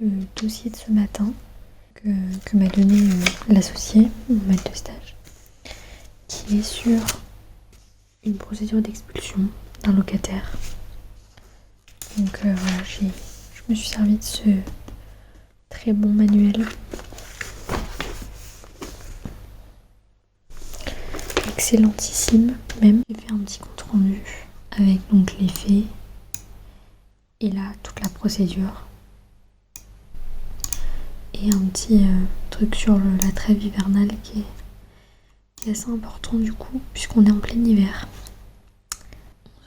Le dossier de ce matin que m'a donné l'associé, mon maître de stage, qui est sur une procédure d'expulsion d'un locataire. Donc voilà, je me suis servi de ce très bon manuel. Excellentissime même. J'ai fait un petit compte rendu avec donc les faits et là toute la procédure. Et un petit truc sur la trêve hivernale qui est assez important du coup, puisqu'on est en plein hiver.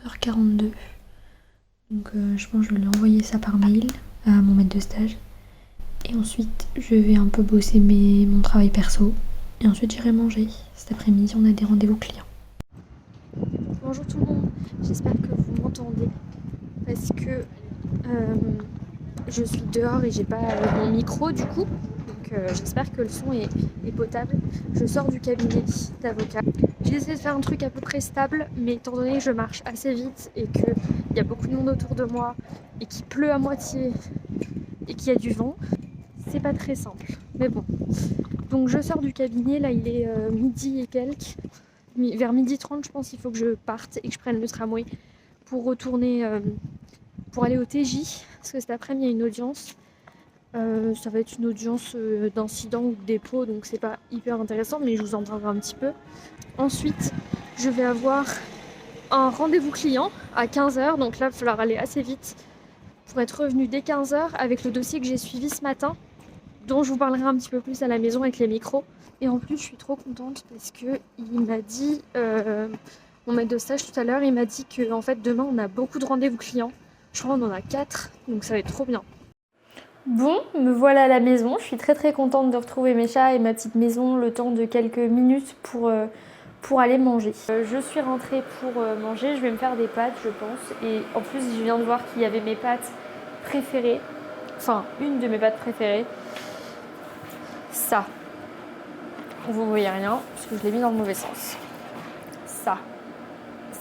11h42. Donc je pense que je vais lui envoyer ça par mail à mon maître de stage. Et ensuite je vais un peu bosser mon travail perso. Et ensuite j'irai manger. Cet après-midi on a des rendez-vous clients. Bonjour tout le monde, j'espère que vous m'entendez. Parce que je suis dehors et j'ai pas mon micro du coup, donc j'espère que le son est potable. Je sors du cabinet d'avocat. J'ai essayé de faire un truc à peu près stable, mais étant donné que je marche assez vite et qu'il y a beaucoup de monde autour de moi et qu'il pleut à moitié et qu'il y a du vent, c'est pas très simple. Mais bon, donc je sors du cabinet, là il est midi et quelques, vers 12h30 je pense il faut que je parte et que je prenne le tramway pour retourner... pour aller au TJ, parce que cet après-midi il y a une audience. Ça va être une audience d'incident ou de dépôt, donc c'est pas hyper intéressant, mais je vous en parlerai un petit peu. Ensuite, je vais avoir un rendez-vous client à 15h, donc là il va falloir aller assez vite pour être revenu dès 15h avec le dossier que j'ai suivi ce matin, dont je vous parlerai un petit peu plus à la maison avec les micros. Et en plus, je suis trop contente parce que il m'a dit, mon maître de stage tout à l'heure, il m'a dit que en fait demain on a beaucoup de rendez-vous clients. Je crois qu'on en a 4, donc ça va être trop bien. Bon, me voilà à la maison. Je suis très très contente de retrouver mes chats et ma petite maison le temps de quelques minutes pour aller manger. Je suis rentrée pour manger. Je vais me faire des pâtes, je pense. Et en plus, je viens de voir qu'il y avait mes pâtes préférées. Enfin, une de mes pâtes préférées. Ça. Vous voyez rien, parce que je l'ai mis dans le mauvais sens.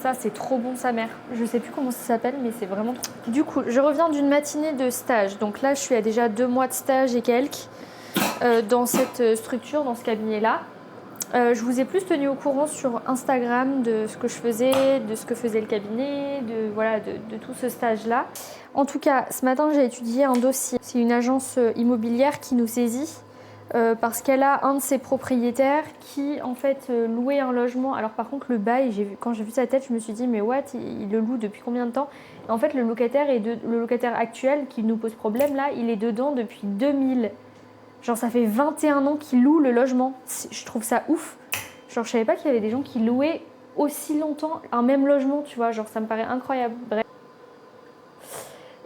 Ça, c'est trop bon sa mère. Je sais plus comment ça s'appelle, mais c'est vraiment trop... Du coup, je reviens d'une matinée de stage. Donc là, je suis à déjà 2 mois de stage et quelques dans cette structure, dans ce cabinet-là. Je vous ai plus tenu au courant sur Instagram de ce que je faisais, de ce que faisait le cabinet, de tout ce stage-là. En tout cas, ce matin, j'ai étudié un dossier. C'est une agence immobilière qui nous saisit. Parce qu'elle a un de ses propriétaires qui en fait louait un logement. Alors par contre le bail, quand j'ai vu sa tête, je me suis dit mais what, il le loue depuis combien de temps? Et en fait le locataire actuel qui nous pose problème là, il est dedans depuis 2000. Genre ça fait 21 ans qu'il loue le logement. Je trouve ça ouf. Genre je savais pas qu'il y avait des gens qui louaient aussi longtemps un même logement, tu vois. Genre ça me paraît incroyable. Bref.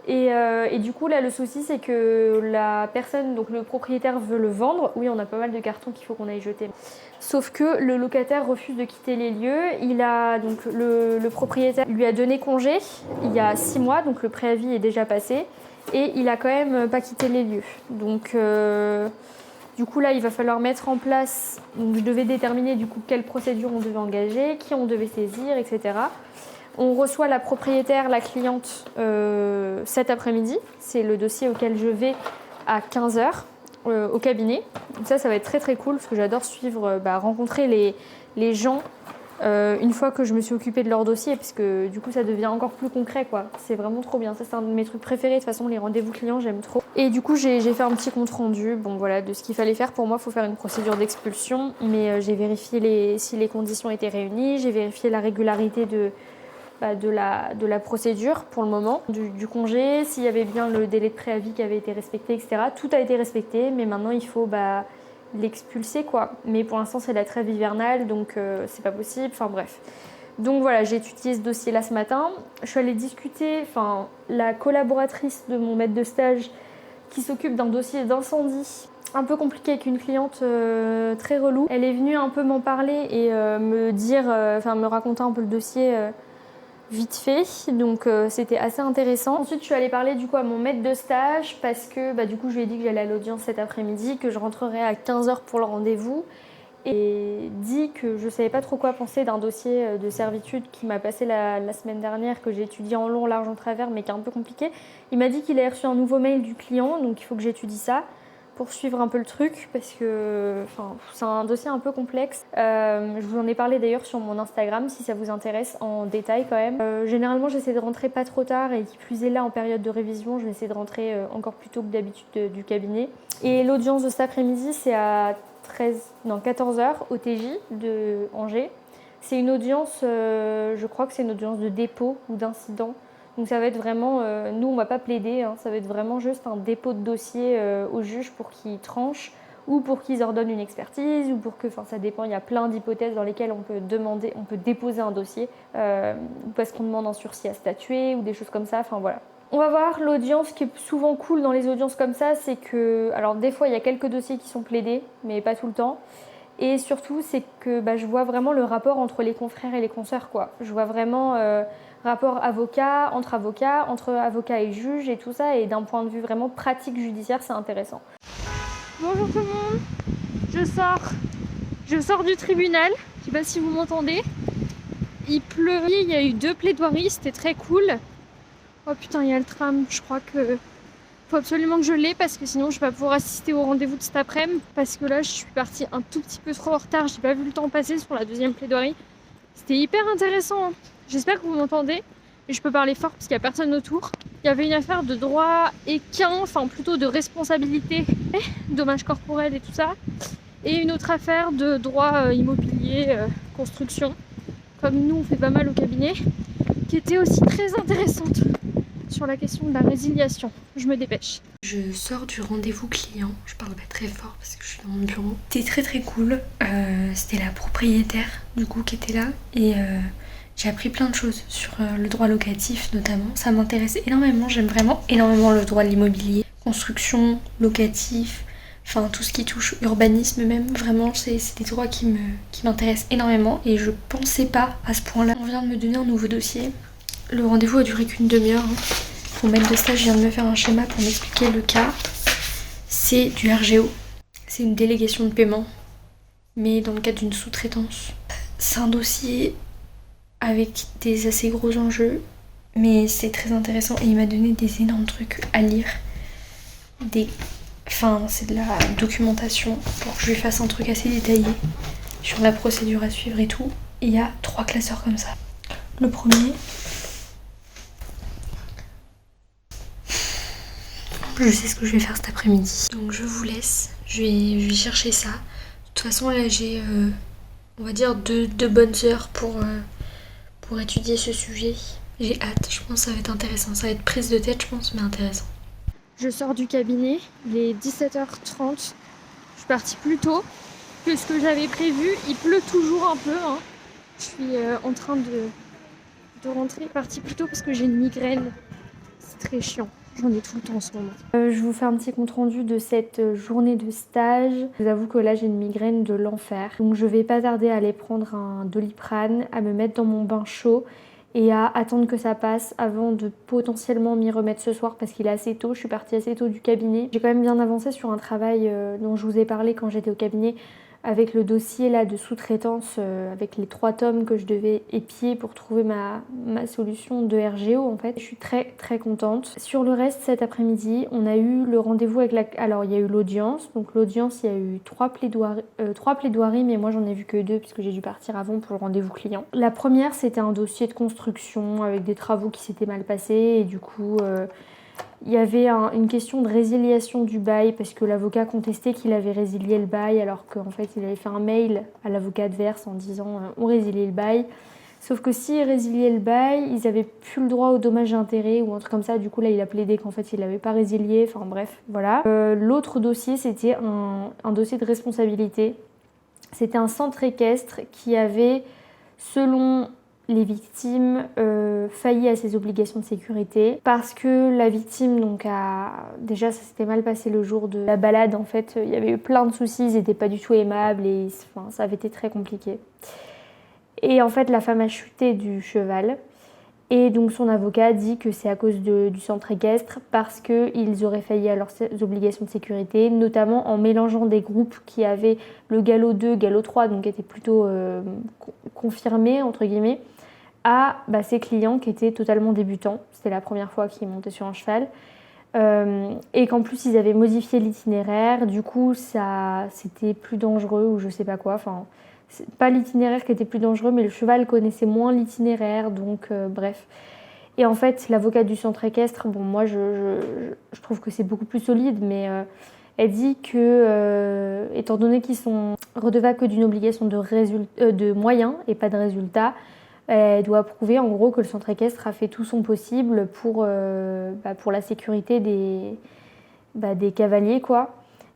Et du coup là le souci c'est que la personne, donc le propriétaire veut le vendre. Oui, on a pas mal de cartons qu'il faut qu'on aille jeter. Sauf que le locataire refuse de quitter les lieux. Donc le propriétaire lui a donné congé il y a 6 mois, donc le préavis est déjà passé. Et il a quand même pas quitté les lieux. Donc du coup là il va falloir mettre en place, donc je devais déterminer du coup quelle procédure on devait engager, qui on devait saisir, etc. On reçoit la propriétaire, la cliente cet après-midi. C'est le dossier auquel je vais à 15h au cabinet. Donc ça va être très très cool parce que j'adore suivre, rencontrer les gens une fois que je me suis occupée de leur dossier, parce que du coup ça devient encore plus concret quoi. C'est vraiment trop bien. Ça c'est un de mes trucs préférés. De toute façon les rendez-vous clients j'aime trop. Et du coup j'ai fait un petit compte rendu de ce qu'il fallait faire. Pour moi il faut faire une procédure d'expulsion, mais j'ai vérifié si les conditions étaient réunies. J'ai vérifié la régularité de la procédure pour le moment, du congé, s'il y avait bien le délai de préavis qui avait été respecté, etc. Tout a été respecté, mais maintenant il faut l'expulser quoi. Mais pour l'instant c'est la trêve hivernale, donc c'est pas possible, enfin bref. Donc voilà, j'ai étudié ce dossier là ce matin. Je suis allée discuter, la collaboratrice de mon maître de stage qui s'occupe d'un dossier d'incendie un peu compliqué avec une cliente très relou. Elle est venue un peu m'en parler et me raconter un peu le dossier vite fait, donc c'était assez intéressant. Ensuite je suis allée parler du coup à mon maître de stage parce que du coup je lui ai dit que j'allais à l'audience cet après-midi, que je rentrerai à 15h pour le rendez-vous, et dit que je savais pas trop quoi penser d'un dossier de servitude qui m'a passé la semaine dernière, que j'ai étudié en long, large, en travers, mais qui est un peu compliqué. Il m'a dit qu'il avait reçu un nouveau mail du client, donc il faut que j'étudie ça pour suivre un peu le truc, parce que c'est un dossier un peu complexe. Je vous en ai parlé d'ailleurs sur mon Instagram, si ça vous intéresse, en détail quand même. Généralement, j'essaie de rentrer pas trop tard, et qui plus est là, en période de révision, je vais essayer de rentrer encore plus tôt que d'habitude du cabinet. Et l'audience de cet après-midi, c'est à 14h au TJ de Angers. C'est une audience, je crois que c'est une audience de dépôt ou d'incident. Donc ça va être vraiment, nous on va pas plaider, hein, ça va être vraiment juste un dépôt de dossier au juge pour qu'il tranche, ou pour qu'ils ordonnent une expertise, ou pour que, ça dépend, il y a plein d'hypothèses dans lesquelles on peut déposer un dossier, parce qu'on demande un sursis à statuer, ou des choses comme ça, voilà. On va voir, l'audience qui est souvent cool dans les audiences comme ça, c'est que, alors des fois il y a quelques dossiers qui sont plaidés, mais pas tout le temps. Et surtout, c'est que je vois vraiment le rapport entre les confrères et les consoeurs, quoi. Je vois vraiment rapport avocat, entre avocat et juge et tout ça. Et d'un point de vue vraiment pratique judiciaire, c'est intéressant. Bonjour tout le monde, je sors du tribunal. Je sais pas si vous m'entendez. Il pleuvait, il y a eu 2 plaidoiries, c'était très cool. Oh putain, il y a le tram, je crois que... faut absolument que je l'ai parce que sinon je vais pas pouvoir assister au rendez-vous de cet après-midi, parce que là je suis partie un tout petit peu trop en retard, j'ai pas vu le temps passer sur la 2e plaidoirie. C'était hyper intéressant, hein. J'espère que vous m'entendez, mais je peux parler fort parce qu'il y a personne autour. Il y avait une affaire de droit équin, plutôt de responsabilité, dommages corporels et tout ça, et une autre affaire de droit immobilier, construction, comme nous on fait pas mal au cabinet, qui était aussi très intéressante sur la question de la résiliation. Je me dépêche. Je sors du rendez-vous client, je parle pas très fort parce que je suis dans mon bureau. C'était très très cool, c'était la propriétaire du coup qui était là, et j'ai appris plein de choses sur le droit locatif notamment. Ça m'intéresse énormément, j'aime vraiment énormément le droit de l'immobilier, construction, locatif, tout ce qui touche urbanisme même, vraiment c'est des droits qui m'intéressent énormément, et je pensais pas à ce point-là. On vient de me donner un nouveau dossier. Le rendez-vous a duré qu'une demi-heure. Mon maître de stage vient de me faire un schéma pour m'expliquer le cas. C'est du RGO. C'est une délégation de paiement, mais dans le cadre d'une sous-traitance. C'est un dossier avec des assez gros enjeux, mais c'est très intéressant, et il m'a donné des énormes trucs à lire. C'est de la documentation pour que je lui fasse un truc assez détaillé sur la procédure à suivre et tout. Et il y a 3 classeurs comme ça. Le premier... Je sais ce que je vais faire cet après-midi. Donc je vous laisse, je vais chercher ça. De toute façon là j'ai, on va dire, deux bonnes heures pour étudier ce sujet. J'ai hâte, je pense que ça va être intéressant. Ça va être prise de tête je pense, mais intéressant. Je sors du cabinet, il est 17h30. Je suis partie plus tôt que ce que j'avais prévu. Il pleut toujours un peu, hein. Je suis en train de rentrer. Partie plus tôt parce que j'ai une migraine. C'est très chiant. J'en ai tout le temps en ce moment. Je vous fais un petit compte rendu de cette journée de stage. Je vous avoue que là j'ai une migraine de l'enfer. Donc je vais pas tarder à aller prendre un Doliprane, à me mettre dans mon bain chaud et à attendre que ça passe avant de potentiellement m'y remettre ce soir, parce qu'il est assez tôt. Je suis partie assez tôt du cabinet. J'ai quand même bien avancé sur un travail dont je vous ai parlé quand j'étais au cabinet, avec le dossier là de sous-traitance, avec les 3 tomes que je devais épier pour trouver ma solution de RGO en fait. Je suis très très contente. Sur le reste, cet après-midi, on a eu le rendez-vous avec Alors il y a eu l'audience, donc l'audience il y a eu 3 plaidoiries, mais moi j'en ai vu que 2 puisque j'ai dû partir avant pour le rendez-vous client. La première c'était un dossier de construction avec des travaux qui s'étaient mal passés, et du coup... il y avait une question de résiliation du bail, parce que l'avocat contestait qu'il avait résilié le bail, alors qu'en fait il avait fait un mail à l'avocat adverse en disant on résilie le bail. Sauf que s'il résiliait le bail, ils avaient plus le droit au dommage et intérêt ou un truc comme ça. Du coup là il a plaidé qu'en fait il l'avait pas résilié, bref, voilà. L'autre dossier c'était un dossier de responsabilité. C'était un centre équestre qui avait, selon les victimes failli à ses obligations de sécurité parce que la victime donc déjà ça s'était mal passé le jour de la balade en fait, il y avait eu plein de soucis, ils n'étaient pas du tout aimables et enfin, ça avait été très compliqué. Et en fait la femme a chuté du cheval et donc son avocat dit que c'est à cause du centre équestre parce qu'ils auraient failli à leurs obligations de sécurité, notamment en mélangeant des groupes qui avaient le galop 2, galop 3, donc qui étaient plutôt confirmés entre guillemets, à ses clients qui étaient totalement débutants. C'était la première fois qu'ils montaient sur un cheval. Et qu'en plus ils avaient modifié l'itinéraire, du coup ça c'était plus dangereux ou je sais pas quoi. Enfin, c'est pas l'itinéraire qui était plus dangereux, mais le cheval connaissait moins l'itinéraire, donc bref. Et en fait, l'avocate du centre équestre, bon moi je trouve que c'est beaucoup plus solide, mais elle dit que étant donné qu'ils sont redevables que d'une obligation de moyens et pas de résultats, elle doit prouver en gros que le centre équestre a fait tout son possible pour la sécurité des cavaliers quoi.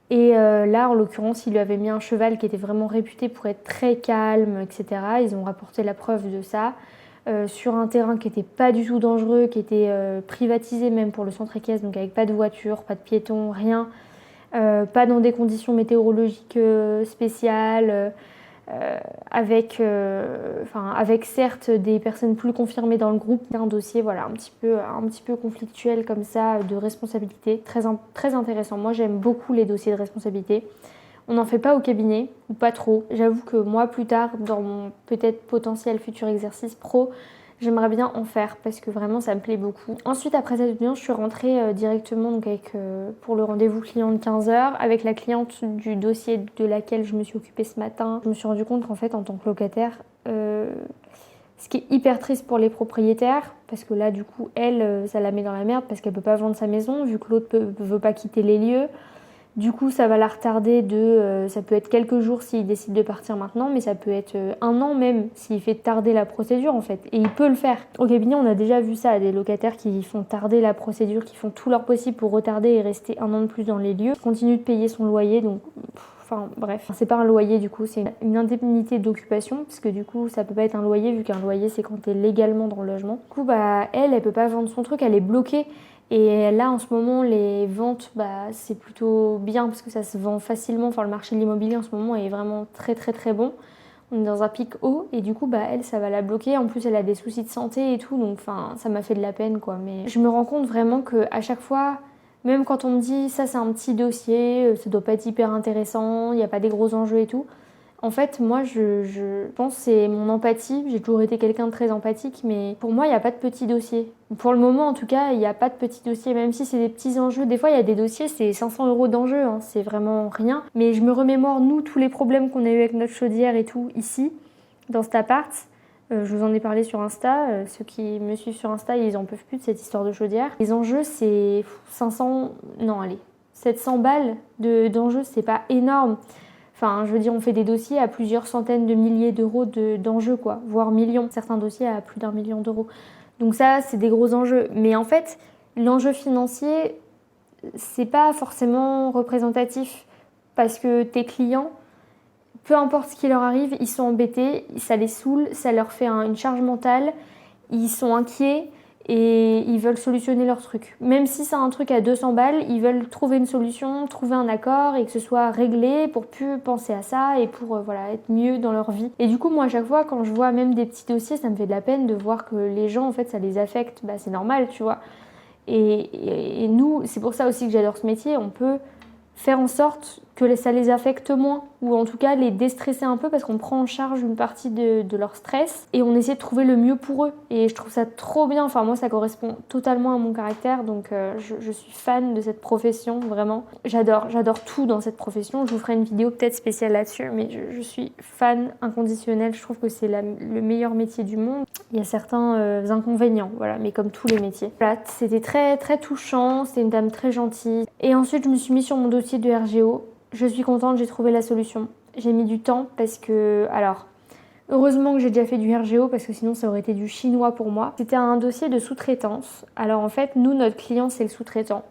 Et là en l'occurrence il lui avait mis un cheval qui était vraiment réputé pour être très calme, etc. Ils ont rapporté la preuve de ça sur un terrain qui n'était pas du tout dangereux, qui était privatisé même pour le centre équestre, donc avec pas de voiture, pas de piétons, rien, pas dans des conditions météorologiques spéciales. Avec certes des personnes plus confirmées dans le groupe, un dossier voilà, un petit peu conflictuel comme ça de responsabilité, très intéressant. Moi j'aime beaucoup les dossiers de responsabilité. On n'en fait pas au cabinet, ou pas trop. J'avoue que moi plus tard, dans mon peut-être potentiel futur exercice pro, j'aimerais bien en faire parce que vraiment ça me plaît beaucoup. Ensuite après cette audience, je suis rentrée directement donc pour le rendez-vous client de 15h avec la cliente du dossier de laquelle je me suis occupée ce matin. Je me suis rendu compte qu'en fait en tant que locataire, ce qui est hyper triste pour les propriétaires, parce que là du coup elle, ça la met dans la merde parce qu'elle peut pas vendre sa maison vu que l'autre veut pas quitter les lieux. Du coup, ça va la retarder ça peut être quelques jours s'il décide de partir maintenant, mais ça peut être un an même s'il fait tarder la procédure en fait. Et il peut le faire. Au cabinet, on a déjà vu ça, des locataires qui font tarder la procédure, qui font tout leur possible pour retarder et rester un an de plus dans les lieux, continuent de payer son loyer, donc... Enfin bref, c'est pas un loyer du coup, c'est une indemnité d'occupation, parce que du coup ça peut pas être un loyer vu qu'un loyer c'est quand t'es légalement dans le logement. Du coup elle peut pas vendre son truc, elle est bloquée. Et là en ce moment les ventes c'est plutôt bien parce que ça se vend facilement, enfin le marché de l'immobilier en ce moment est vraiment très très très bon. On est dans un pic haut et du coup elle ça va la bloquer, en plus elle a des soucis de santé et tout, donc enfin ça m'a fait de la peine quoi. Mais je me rends compte vraiment qu'à chaque fois, même quand on me dit ça c'est un petit dossier, ça doit pas être hyper intéressant, il n'y a pas des gros enjeux et tout. En fait, moi, je pense que c'est mon empathie. J'ai toujours été quelqu'un de très empathique, mais pour moi, il n'y a pas de petits dossiers. Pour le moment, en tout cas, il n'y a pas de petits dossiers, même si c'est des petits enjeux. Des fois, il y a des dossiers, c'est 500 € d'enjeu, hein, c'est vraiment rien. Mais je me remémore, nous, tous les problèmes qu'on a eu avec notre chaudière et tout, ici, dans cet appart. Je vous en ai parlé sur Insta. Ceux qui me suivent sur Insta, ils en peuvent plus de cette histoire de chaudière. Les enjeux, c'est 700 balles d'enjeux, c'est pas énorme. Enfin, je veux dire, on fait des dossiers à plusieurs centaines de milliers d'euros d'enjeux, quoi, voire millions. Certains dossiers à plus d'1 million d'euros. Donc ça, c'est des gros enjeux. Mais en fait, l'enjeu financier, c'est pas forcément représentatif parce que tes clients, peu importe ce qui leur arrive, ils sont embêtés, ça les saoule, ça leur fait une charge mentale, ils sont inquiets et ils veulent solutionner leur truc. Même si c'est un truc à 200 balles, ils veulent trouver une solution, trouver un accord et que ce soit réglé pour plus penser à ça et pour être mieux dans leur vie. Et du coup, moi, à chaque fois, quand je vois même des petits dossiers, ça me fait de la peine de voir que les gens, en fait, ça les affecte. C'est normal, tu vois. Et nous, c'est pour ça aussi que j'adore ce métier, on peut faire en sorte que ça les affecte moins, ou en tout cas les déstresser un peu parce qu'on prend en charge une partie de leur stress et on essaie de trouver le mieux pour eux. Et je trouve ça trop bien, enfin moi ça correspond totalement à mon caractère, donc je suis fan de cette profession, vraiment. J'adore tout dans cette profession, je vous ferai une vidéo peut-être spéciale là-dessus, mais je suis fan inconditionnelle, je trouve que c'est le meilleur métier du monde. Il y a certains inconvénients, voilà, mais comme tous les métiers. Voilà, c'était très très touchant, c'était une dame très gentille. Et ensuite je me suis mis sur mon dossier de RGO. Je suis contente, j'ai trouvé la solution. J'ai mis du temps parce que... Alors, heureusement que j'ai déjà fait du RGO parce que sinon ça aurait été du chinois pour moi. C'était un dossier de sous-traitance. Alors en fait, nous, notre client, c'est le sous-traitant.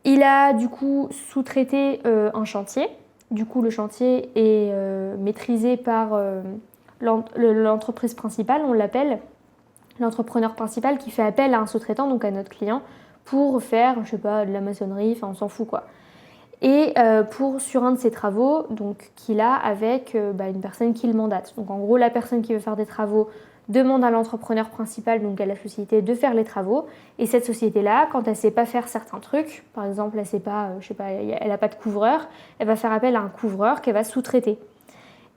Il a du coup sous-traité un chantier. Du coup, le chantier est maîtrisé par l'entreprise principale, on l'appelle l'entrepreneur principal qui fait appel à un sous-traitant, donc à notre client, pour faire, je sais pas, de la maçonnerie, enfin on s'en fout quoi. Et sur un de ses travaux, donc qu'il a avec une personne qui le mandate. Donc en gros, la personne qui veut faire des travaux demande à l'entrepreneur principal, donc à la société, de faire les travaux. Et cette société-là, quand elle ne sait pas faire certains trucs, par exemple, elle sait pas, je sais pas, elle n'a pas de couvreur, elle va faire appel à un couvreur qu'elle va sous-traiter.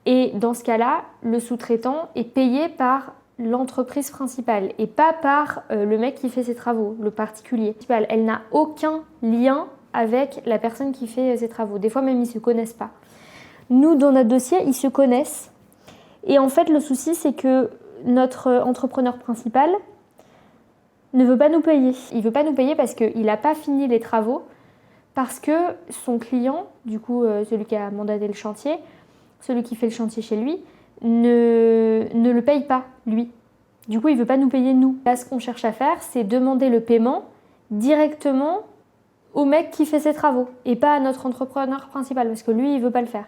Et dans ce cas-là, le sous-traitant est payé par l'entreprise principale et pas par le mec qui fait ses travaux, le particulier. Elle n'a aucun lien avec la personne qui fait ses travaux. Des fois même, ils ne se connaissent pas. Nous, dans notre dossier, ils se connaissent. Et en fait, le souci, c'est que notre entrepreneur principal ne veut pas nous payer. Il ne veut pas nous payer parce qu'il n'a pas fini les travaux, parce que son client, du coup, celui qui a mandaté le chantier, celui qui fait le chantier chez lui, ne le paye pas, lui. Du coup, il ne veut pas nous payer, nous. Là, ce qu'on cherche à faire, c'est demander le paiement directement au mec qui fait ses travaux et pas à notre entrepreneur principal, parce que lui, il ne veut pas le faire.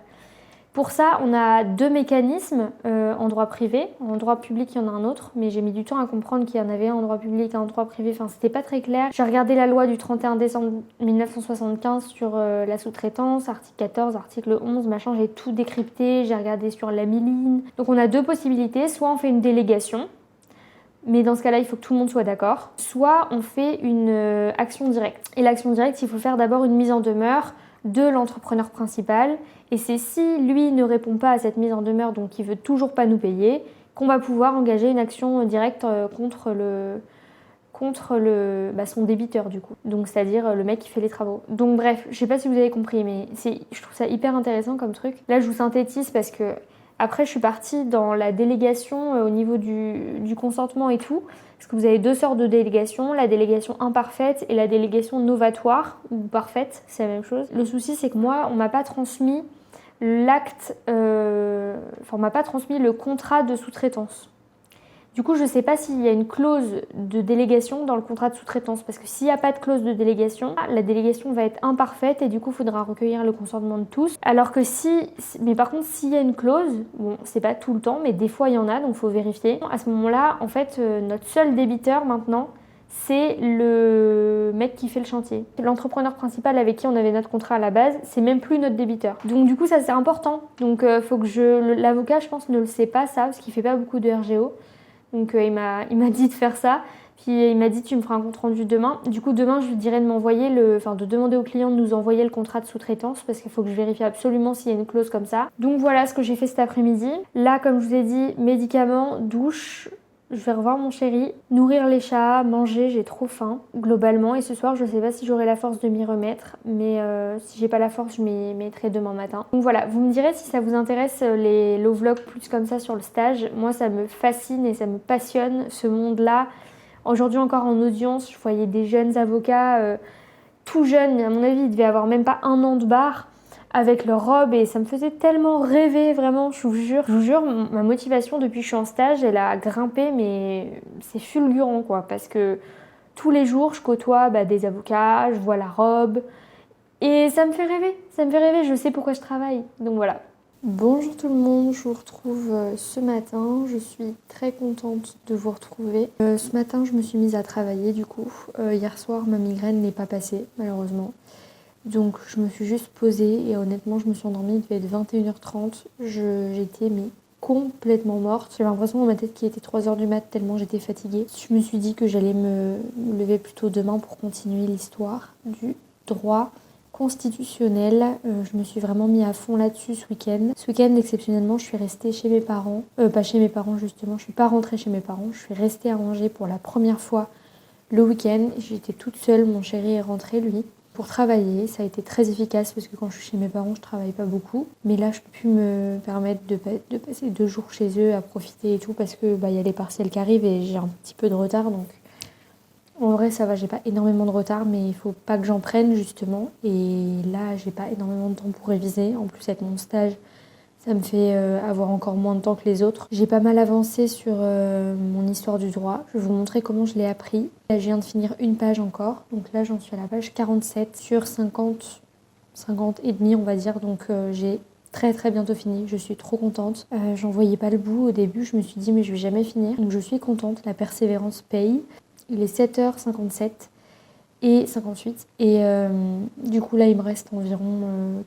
Pour ça, on a deux mécanismes en droit privé. En droit public, il y en a un autre, mais j'ai mis du temps à comprendre qu'il y en avait un en droit public et un en droit privé. Enfin, c'était pas très clair. J'ai regardé la loi du 31 décembre 1975 sur la sous-traitance, article 14, article 11, machin. J'ai tout décrypté. J'ai regardé sur la miline. Donc, on a deux possibilités. Soit on fait une délégation, mais dans ce cas-là, il faut que tout le monde soit d'accord. Soit on fait une action directe. Et l'action directe, il faut faire d'abord une mise en demeure de l'entrepreneur principal. Et c'est si lui ne répond pas à cette mise en demeure, donc il veut toujours pas nous payer, qu'on va pouvoir engager une action directe contre son débiteur du coup. Donc c'est-à-dire le mec qui fait les travaux. Donc bref, je sais pas si vous avez compris, mais je trouve ça hyper intéressant comme truc. Là, je vous synthétise parce que après, je suis partie dans la délégation au niveau du consentement et tout. Parce que vous avez deux sortes de délégations, la délégation imparfaite et la délégation novatoire, ou parfaite, c'est la même chose. Le souci, c'est que moi, on m'a pas transmis on m'a pas transmis le contrat de sous-traitance. Du coup, je ne sais pas s'il y a une clause de délégation dans le contrat de sous-traitance, parce que s'il n'y a pas de clause de délégation, la délégation va être imparfaite et du coup, il faudra recueillir le consentement de tous. Alors que mais par contre, s'il y a une clause, bon, c'est pas tout le temps, mais des fois il y en a, donc il faut vérifier. À ce moment-là, en fait, notre seul débiteur maintenant, c'est le mec qui fait le chantier. L'entrepreneur principal avec qui on avait notre contrat à la base, c'est même plus notre débiteur. Donc du coup, ça c'est important. Donc faut que l'avocat, je pense, ne le sait pas ça, parce qu'il fait pas beaucoup de RGO. Donc il m'a dit de faire ça. Puis il m'a dit tu me feras un compte rendu demain. Du coup demain je lui dirai de demander au client de nous envoyer le contrat de sous-traitance parce qu'il faut que je vérifie absolument s'il y a une clause comme ça. Donc voilà ce que j'ai fait cet après-midi. Là comme je vous ai dit, médicaments, douche. Je vais revoir mon chéri, nourrir les chats, manger, j'ai trop faim globalement. Et ce soir, je sais pas si j'aurai la force de m'y remettre, mais si j'ai pas la force, je m'y mettrai demain matin. Donc voilà, vous me direz si ça vous intéresse les low vlogs plus comme ça sur le stage. Moi, ça me fascine et ça me passionne ce monde-là. Aujourd'hui encore en audience, je voyais des jeunes avocats tout jeunes, mais à mon avis, ils devaient avoir même pas 1 an de bar, avec leur robe, et ça me faisait tellement rêver, vraiment, je vous jure, ma motivation depuis que je suis en stage, elle a grimpé, mais c'est fulgurant quoi, parce que tous les jours je côtoie des avocats, je vois la robe, et ça me fait rêver, je sais pourquoi je travaille, donc voilà. Bonjour tout le monde, je vous retrouve ce matin, je suis très contente de vous retrouver. Ce matin je me suis mise à travailler du coup, hier soir ma migraine n'est pas passée malheureusement. Donc je me suis juste posée et honnêtement je me suis endormie, il devait être 21h30, j'étais complètement morte. J'avais l'impression dans ma tête qu'il était 3h du mat tellement j'étais fatiguée. Je me suis dit que j'allais me lever plutôt demain pour continuer l'histoire du droit constitutionnel. Je me suis vraiment mis à fond là-dessus ce week-end. Ce week-end exceptionnellement je suis restée chez mes parents, pas chez mes parents justement, je suis pas rentrée chez mes parents, je suis restée à Angers pour la première fois le week-end. J'étais toute seule, mon chéri est rentré lui. Pour travailler, ça a été très efficace parce que quand je suis chez mes parents, je travaille pas beaucoup. Mais là, je peux plus me permettre de passer 2 jours chez eux à profiter et tout parce que y a les partiels qui arrivent et j'ai un petit peu de retard. Donc en vrai, ça va, j'ai pas énormément de retard, mais il faut pas que j'en prenne justement. Et là, j'ai pas énormément de temps pour réviser. En plus, avec mon stage, ça me fait avoir encore moins de temps que les autres. J'ai pas mal avancé sur mon histoire du droit. Je vais vous montrer comment je l'ai appris. Là, je viens de finir une page encore. Donc là, j'en suis à la page 47 sur 50 et demi, on va dire. Donc j'ai très très bientôt fini, je suis trop contente. J'en voyais pas le bout au début, je me suis dit mais je vais jamais finir. Donc je suis contente, la persévérance paye. Il est 7h57 et 58 et du coup là il me reste environ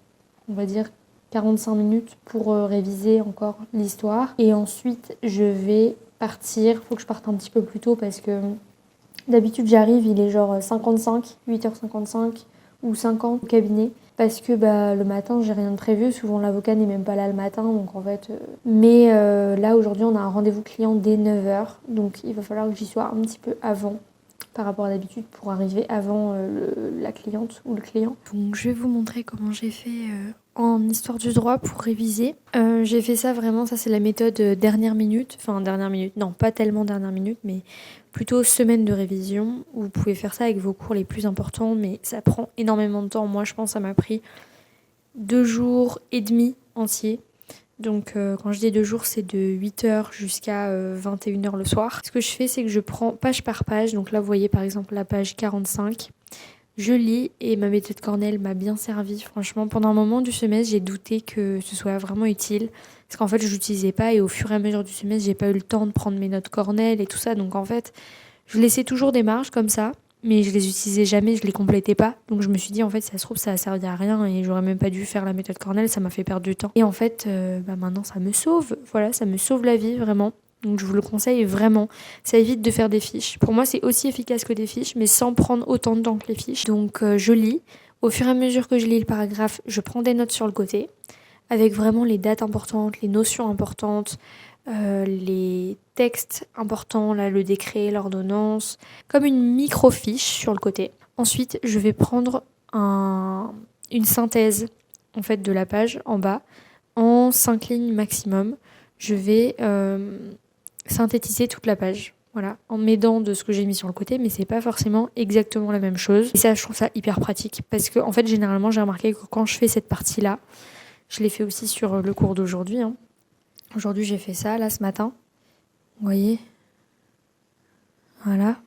on va dire 45 minutes pour réviser encore l'histoire. Et ensuite je vais partir, faut que je parte un petit peu plus tôt parce que d'habitude j'arrive, il est genre 55, 8h55 ou 50 au cabinet. Parce que le matin, j'ai rien de prévu. Souvent, l'avocat n'est même pas là le matin. Donc en fait. Mais là, aujourd'hui, on a un rendez-vous client dès 9h. Donc il va falloir que j'y sois un petit peu avant par rapport à d'habitude pour arriver avant la cliente ou le client. Donc je vais vous montrer comment j'ai fait en histoire du droit pour réviser. J'ai fait ça vraiment, ça c'est la méthode dernière minute. Enfin, dernière minute, non, pas tellement dernière minute, mais plutôt semaine de révision, où vous pouvez faire ça avec vos cours les plus importants, mais ça prend énormément de temps. Moi, je pense que ça m'a pris 2 jours et demi entiers. Donc, quand je dis 2 jours, c'est de 8h jusqu'à 21h le soir. Ce que je fais, c'est que je prends page par page. Donc là, vous voyez par exemple la page 45. Je lis et ma méthode Cornell m'a bien servi. Franchement, pendant un moment du semestre, j'ai douté que ce soit vraiment utile. Parce qu'en fait, je l'utilisais pas et au fur et à mesure du semestre, j'ai pas eu le temps de prendre mes notes Cornell et tout ça. Donc en fait, je laissais toujours des marges comme ça, mais je les utilisais jamais, je les complétais pas. Donc je me suis dit, en fait, si ça se trouve, ça a servi à rien et j'aurais même pas dû faire la méthode Cornell, ça m'a fait perdre du temps. Et en fait, maintenant, ça me sauve. Voilà, ça me sauve la vie, vraiment. Donc je vous le conseille vraiment. Ça évite de faire des fiches. Pour moi, c'est aussi efficace que des fiches, mais sans prendre autant de temps que les fiches. Donc je lis. Au fur et à mesure que je lis le paragraphe, je prends des notes sur le côté, avec vraiment les dates importantes, les notions importantes, les textes importants, là, le décret, l'ordonnance, comme une micro-fiche sur le côté. Ensuite, je vais prendre une synthèse en fait, de la page en bas, en 5 lignes maximum. Je vais synthétiser toute la page, voilà, en m'aidant de ce que j'ai mis sur le côté, mais c'est pas forcément exactement la même chose. Et ça, je trouve ça hyper pratique, parce que en fait, généralement, j'ai remarqué que quand je fais cette partie-là, je l'ai fait aussi sur le cours d'aujourd'hui. Aujourd'hui, j'ai fait ça, là, ce matin. Vous voyez ? Voilà.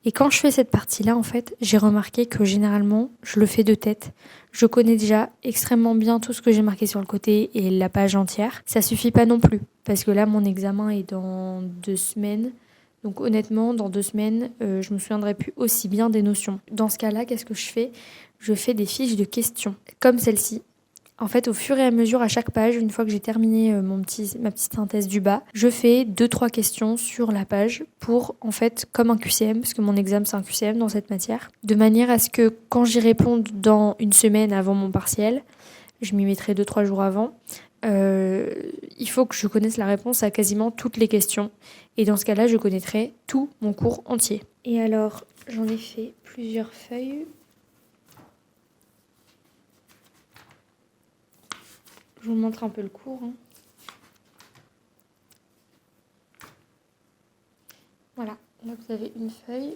Et quand je fais cette partie-là, en fait, j'ai remarqué que généralement, je le fais de tête. Je connais déjà extrêmement bien tout ce que j'ai marqué sur le côté et la page entière. Ça suffit pas non plus, parce que là, mon examen est dans 2 semaines. Donc honnêtement, dans 2 semaines, je me souviendrai plus aussi bien des notions. Dans ce cas-là, qu'est-ce que je fais ? Je fais des fiches de questions, comme celle-ci. En fait, au fur et à mesure, à chaque page, une fois que j'ai terminé ma petite synthèse du bas, je fais 2-3 questions sur la page pour, en fait, comme un QCM, parce que mon examen c'est un QCM dans cette matière, de manière à ce que quand j'y réponde dans 1 semaine avant mon partiel, je m'y mettrai 2-3 jours avant, il faut que je connaisse la réponse à quasiment toutes les questions. Et dans ce cas-là, je connaîtrai tout mon cours entier. Et alors, j'en ai fait plusieurs feuilles. Je vous montre un peu le cours. Voilà, là vous avez une feuille.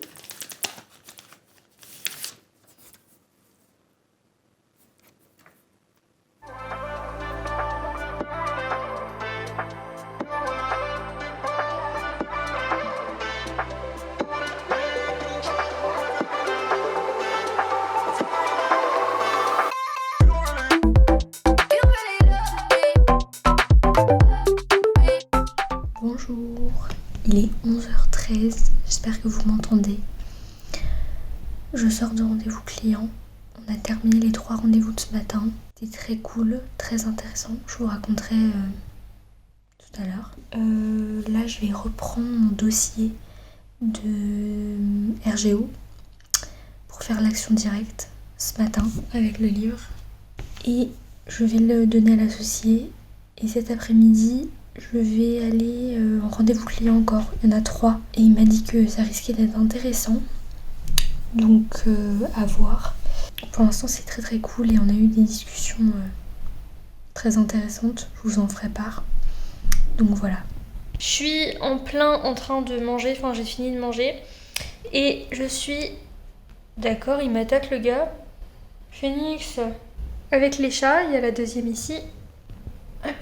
Bonjour, il est 11h13, j'espère que vous m'entendez. Je sors de rendez-vous client, on a terminé les 3 rendez-vous de ce matin. C'était très cool, très intéressant, je vous raconterai tout à l'heure. Là je vais reprendre mon dossier de RGO pour faire l'action directe ce matin avec le livre. Et je vais le donner à l'associé et cet après-midi, je vais aller en rendez-vous client encore. Il y en a 3. Et il m'a dit que ça risquait d'être intéressant. Donc à voir. Pour l'instant c'est très très cool et on a eu des discussions très intéressantes. Je vous en ferai part. Donc voilà. Je suis en train de manger. Enfin j'ai fini de manger. Et je suis... D'accord, il m'attaque le gars. Phoenix. Avec les chats, il y a la deuxième ici. Hop.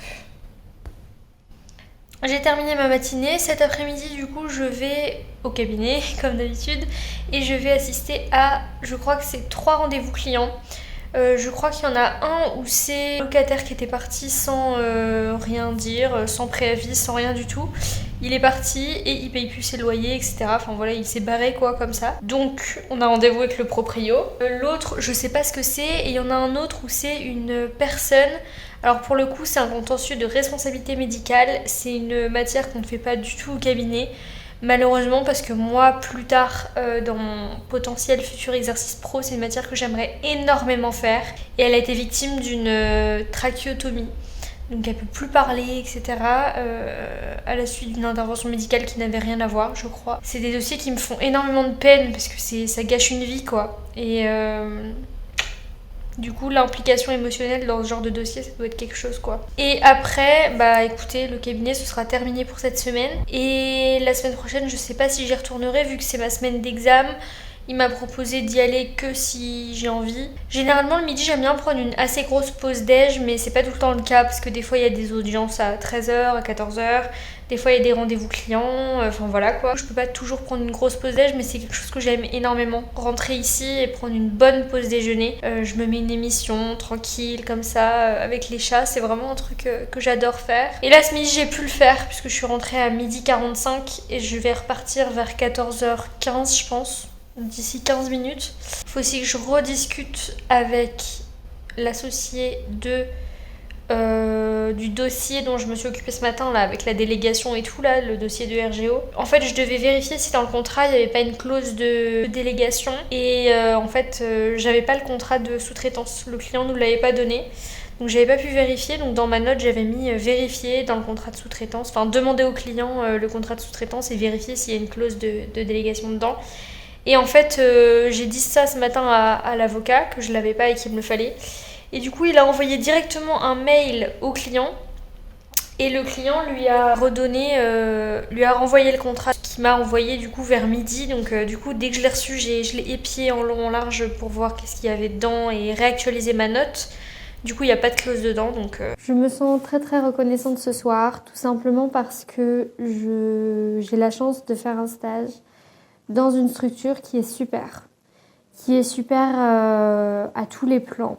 J'ai terminé ma matinée. Cet après-midi, du coup, je vais au cabinet, comme d'habitude, et je vais assister à, je crois que c'est 3 rendez-vous clients. Je crois qu'il y en a un où c'est le locataire qui était parti sans rien dire, sans préavis, sans rien du tout. Il est parti et il paye plus ses loyers, etc. Enfin voilà, il s'est barré quoi comme ça. Donc on a rendez-vous avec le proprio. L'autre, je sais pas ce que c'est. Et il y en a un autre où c'est une personne. Alors pour le coup, c'est un contentieux de responsabilité médicale. C'est une matière qu'on ne fait pas du tout au cabinet. Malheureusement, parce que moi, plus tard, dans mon potentiel futur exercice pro, c'est une matière que j'aimerais énormément faire. Et elle a été victime d'une trachéotomie. Donc elle peut plus parler, etc. À la suite d'une intervention médicale qui n'avait rien à voir, je crois. C'est des dossiers qui me font énormément de peine parce que ça gâche une vie, quoi. Et du coup, l'implication émotionnelle dans ce genre de dossier, ça doit être quelque chose, quoi. Et après, bah écoutez, le cabinet, ce sera terminé pour cette semaine. Et la semaine prochaine, je sais pas si j'y retournerai vu que c'est ma semaine d'examen. Il m'a proposé d'y aller que si j'ai envie. Généralement, le midi, j'aime bien prendre une assez grosse pause déj, mais c'est pas tout le temps le cas parce que des fois, il y a des audiences à 13h, à 14h. Des fois, il y a des rendez-vous clients. Enfin, voilà quoi. Je peux pas toujours prendre une grosse pause déj, mais c'est quelque chose que j'aime énormément. Rentrer ici et prendre une bonne pause déjeuner. Je me mets une émission tranquille, comme ça, avec les chats. C'est vraiment un truc que j'adore faire. Et là, ce midi, j'ai pu le faire puisque je suis rentrée à 12h45 et je vais repartir vers 14h15, je pense. D'ici 15 minutes. Il faut aussi que je rediscute avec l'associé du dossier dont je me suis occupée ce matin là, avec la délégation et tout là, le dossier de RGO. En fait, je devais vérifier si dans le contrat il n'y avait pas une clause de délégation et en fait, j'avais pas le contrat de sous-traitance. Le client nous l'avait pas donné. Donc j'avais pas pu vérifier, donc dans ma note j'avais mis vérifier dans le contrat de sous-traitance, enfin demander au client le contrat de sous-traitance et vérifier s'il y a une clause de délégation dedans. Et en fait, j'ai dit ça ce matin à l'avocat, que je l'avais pas et qu'il me le fallait. Et du coup, il a envoyé directement un mail au client. Et le client lui a redonné, lui a renvoyé le contrat qu'il m'a envoyé du coup vers midi. Donc du coup, dès que je l'ai reçu, je l'ai épié en long, en large pour voir qu'est-ce qu'il y avait dedans et réactualiser ma note. Du coup, il n'y a pas de clause dedans, donc... Je me sens très très reconnaissante ce soir, tout simplement parce que j'ai la chance de faire un stage dans une structure qui est super à tous les plans.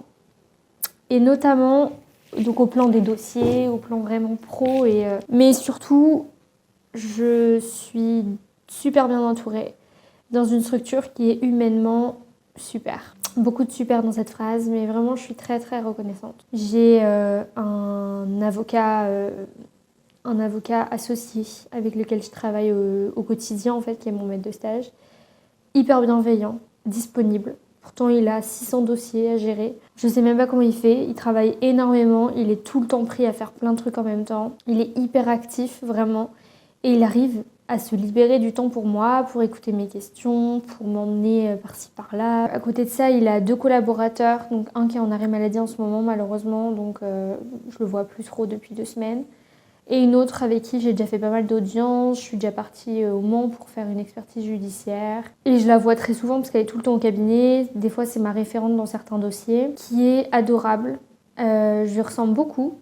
Et notamment donc au plan des dossiers, au plan vraiment pro. Mais surtout, je suis super bien entourée dans une structure qui est humainement super. Beaucoup de super dans cette phrase, mais vraiment je suis très très reconnaissante. J'ai un avocat associé avec lequel je travaille au quotidien en fait, qui est mon maître de stage, hyper bienveillant, disponible. Pourtant, il a 600 dossiers à gérer. Je sais même pas comment il fait. Il travaille énormément. Il est tout le temps pris à faire plein de trucs en même temps. Il est hyper actif, vraiment. Et il arrive à se libérer du temps pour moi, pour écouter mes questions, pour m'emmener par-ci par-là. À côté de ça, il a 2 collaborateurs. Donc un qui est en arrêt maladie en ce moment, malheureusement. Donc je le vois plus trop depuis 2 semaines. Et une autre avec qui j'ai déjà fait pas mal d'audiences. Je suis déjà partie au Mans pour faire une expertise judiciaire. Et je la vois très souvent parce qu'elle est tout le temps au cabinet. Des fois, c'est ma référente dans certains dossiers. Qui est adorable. Je lui ressemble beaucoup.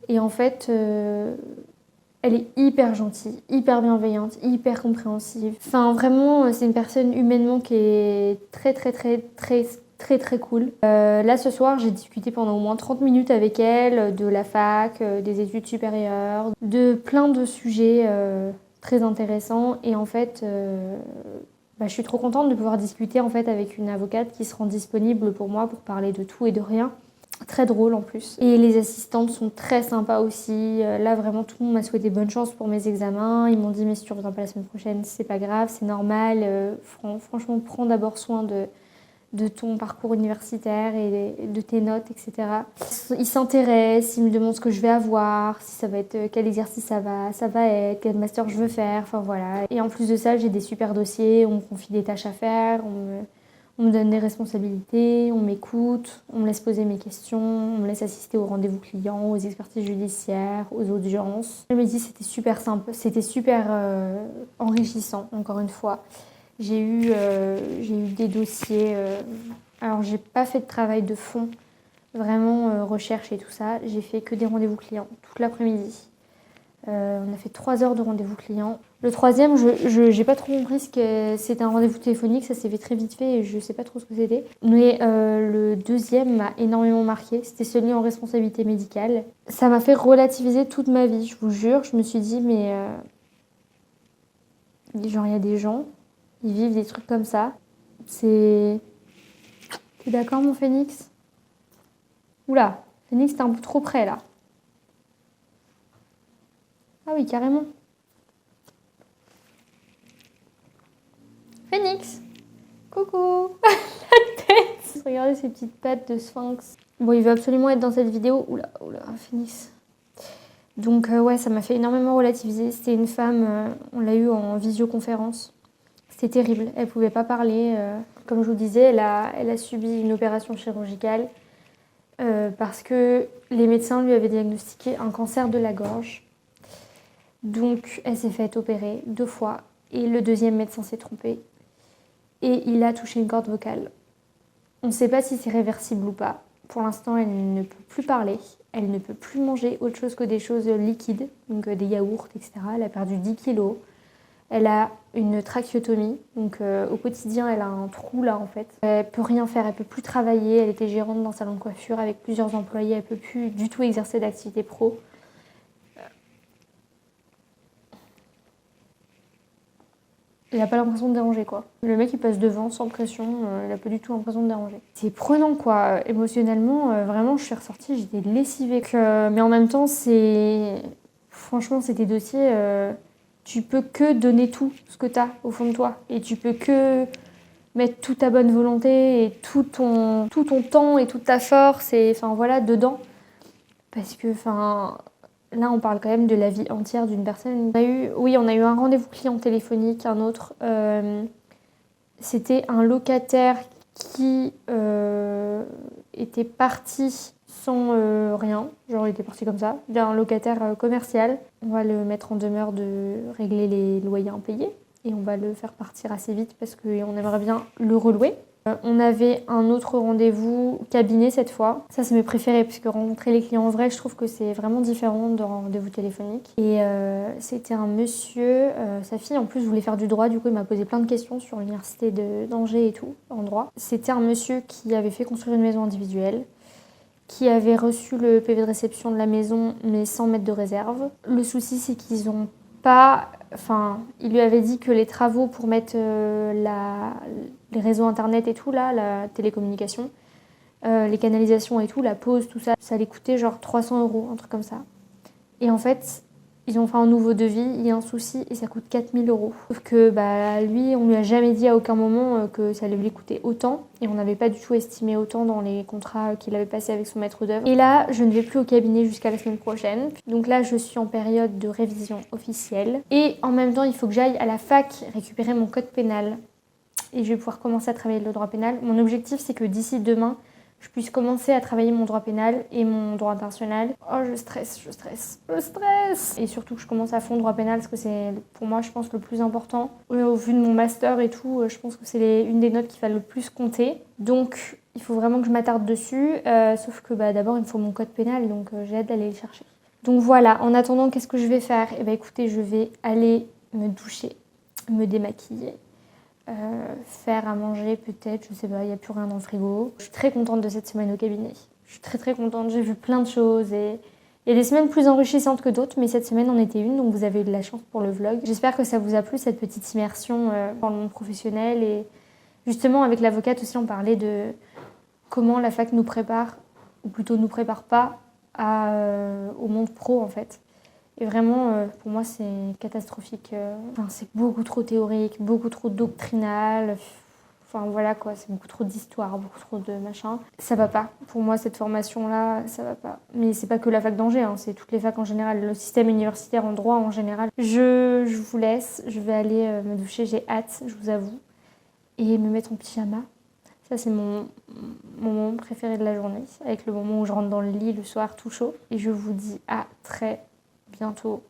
Et en fait, elle est hyper gentille, hyper bienveillante, hyper compréhensive. Enfin, vraiment, c'est une personne humainement qui est très, très, très, très, très, très cool. Là, ce soir, j'ai discuté pendant au moins 30 minutes avec elle de la fac, des études supérieures, de plein de sujets très intéressants. Et en fait, je suis trop contente de pouvoir discuter en fait, avec une avocate qui se rend disponible pour moi pour parler de tout et de rien. Très drôle en plus. Et les assistantes sont très sympas aussi. Là, vraiment, tout le monde m'a souhaité bonne chance pour mes examens. Ils m'ont dit, mais si tu reviens pas la semaine prochaine, c'est pas grave, c'est normal. Franchement, prends d'abord soin de ton parcours universitaire et de tes notes, etc. Ils s'intéressent, ils me demandent ce que je vais avoir, si ça va être, quel exercice ça va être, quel master je veux faire, enfin voilà. Et en plus de ça, j'ai des super dossiers, on me confie des tâches à faire, on me donne des responsabilités, on m'écoute, on me laisse poser mes questions, on me laisse assister aux rendez-vous clients, aux expertises judiciaires, aux audiences. Je me dis c'était super simple, c'était super enrichissant, encore une fois. J'ai eu des dossiers... alors, j'ai pas fait de travail de fond, vraiment recherche et tout ça. J'ai fait que des rendez-vous clients toute l'après-midi. On a fait 3 heures de rendez-vous clients. Le troisième, je j'ai pas trop compris ce que c'était un rendez-vous téléphonique, ça s'est fait très vite fait et je sais pas trop ce que c'était. Mais le deuxième m'a énormément marqué, c'était celui en responsabilité médicale. Ça m'a fait relativiser toute ma vie, je vous jure. Je me suis dit, mais genre il y a des gens, ils vivent des trucs comme ça. C'est... T'es d'accord mon Phénix? Oula, Phénix, t'es un peu trop près là. Ah oui, carrément. Phénix, coucou. La tête. Regardez ces petites pattes de sphinx. Bon, il veut absolument être dans cette vidéo. Oula, oula, Phénix. Donc ouais, ça m'a fait énormément relativiser. C'était une femme, on l'a eue en visioconférence. C'était terrible, elle pouvait pas parler. Comme je vous disais, elle a subi une opération chirurgicale parce que les médecins lui avaient diagnostiqué un cancer de la gorge. Donc elle s'est faite opérer 2 fois et le deuxième médecin s'est trompé et il a touché une corde vocale. On ne sait pas si c'est réversible ou pas. Pour l'instant, elle ne peut plus parler, elle ne peut plus manger autre chose que des choses liquides, donc des yaourts, etc. Elle a perdu 10 kilos. Elle a une trachéotomie, donc au quotidien, elle a un trou là en fait. Elle peut rien faire, elle peut plus travailler. Elle était gérante d'un salon de coiffure avec plusieurs employés, elle peut plus du tout exercer d'activité pro. Il n'a pas l'impression de déranger quoi. Le mec il passe devant sans pression, il n'a pas du tout l'impression de déranger. C'est prenant quoi, émotionnellement, vraiment je suis ressortie, j'étais lessivée. Mais en même temps c'est... Franchement c'est des dossiers, tu peux que donner tout ce que tu as au fond de toi. Et tu peux que mettre toute ta bonne volonté et tout ton temps et toute ta force et enfin voilà dedans. Parce que enfin... Là, on parle quand même de la vie entière d'une personne. On a eu un rendez-vous client téléphonique, un autre. C'était un locataire qui était parti sans rien. Genre, il était parti comme ça. Un locataire commercial. On va le mettre en demeure de régler les loyers impayés. Et on va le faire partir assez vite parce qu'on aimerait bien le relouer. On avait un autre rendez-vous cabinet cette fois. Ça, c'est mes préférés parce que rencontrer les clients en vrai, je trouve que c'est vraiment différent d'un rendez-vous téléphonique. Et c'était un monsieur, sa fille en plus voulait faire du droit, du coup il m'a posé plein de questions sur l'université d'Angers et tout, en droit. C'était un monsieur qui avait fait construire une maison individuelle, qui avait reçu le PV de réception de la maison mais sans mettre de réserve. Le souci c'est qu'ils ont pas... Enfin, il lui avait dit que les travaux pour mettre les réseaux internet et tout, là, la télécommunication, les canalisations et tout, la pose, tout ça, ça allait coûter genre 300 €, un truc comme ça. Et en fait, ils ont fait un nouveau devis, il y a un souci et ça coûte 4000 €. Sauf que bah, lui, on lui a jamais dit à aucun moment que ça allait lui coûter autant. Et on n'avait pas du tout estimé autant dans les contrats qu'il avait passés avec son maître d'œuvre. Et là, je ne vais plus au cabinet jusqu'à la semaine prochaine. Donc là, je suis en période de révision officielle. Et en même temps, il faut que j'aille à la fac récupérer mon code pénal. Et je vais pouvoir commencer à travailler le droit pénal. Mon objectif, c'est que d'ici demain, je puisse commencer à travailler mon droit pénal et mon droit international. Oh, je stresse. Et surtout que je commence à fond droit pénal parce que c'est pour moi, je pense, le plus important. Au vu de mon master et tout, je pense que c'est une des notes qui va le plus compter. Donc, il faut vraiment que je m'attarde dessus. Sauf que bah, d'abord, il me faut mon code pénal, donc j'ai hâte d'aller le chercher. Donc voilà, en attendant, qu'est-ce que je vais faire? Eh bien écoutez, je vais aller me doucher, me démaquiller. Faire à manger peut-être, je sais pas, il n'y a plus rien dans le frigo. Je suis très contente de cette semaine au cabinet. Je suis très contente, j'ai vu plein de choses et il y a des semaines plus enrichissantes que d'autres, mais cette semaine en était une, donc vous avez eu de la chance pour le vlog. J'espère que ça vous a plu cette petite immersion dans le monde professionnel et justement avec l'avocate aussi on parlait de comment la fac nous prépare, ou plutôt nous prépare pas au monde pro en fait. Et vraiment, pour moi, c'est catastrophique. Enfin, c'est beaucoup trop théorique, beaucoup trop doctrinal. Enfin, voilà quoi, c'est beaucoup trop d'histoire, beaucoup trop de machin. Ça va pas. Pour moi, cette formation-là, ça va pas. Mais c'est pas que la fac d'Angers, hein, c'est toutes les facs en général, le système universitaire en droit en général. Je vous laisse, je vais aller me doucher, j'ai hâte, je vous avoue. Et me mettre en pyjama. Ça, c'est mon moment préféré de la journée, avec le moment où je rentre dans le lit le soir tout chaud. Et je vous dis à très bientôt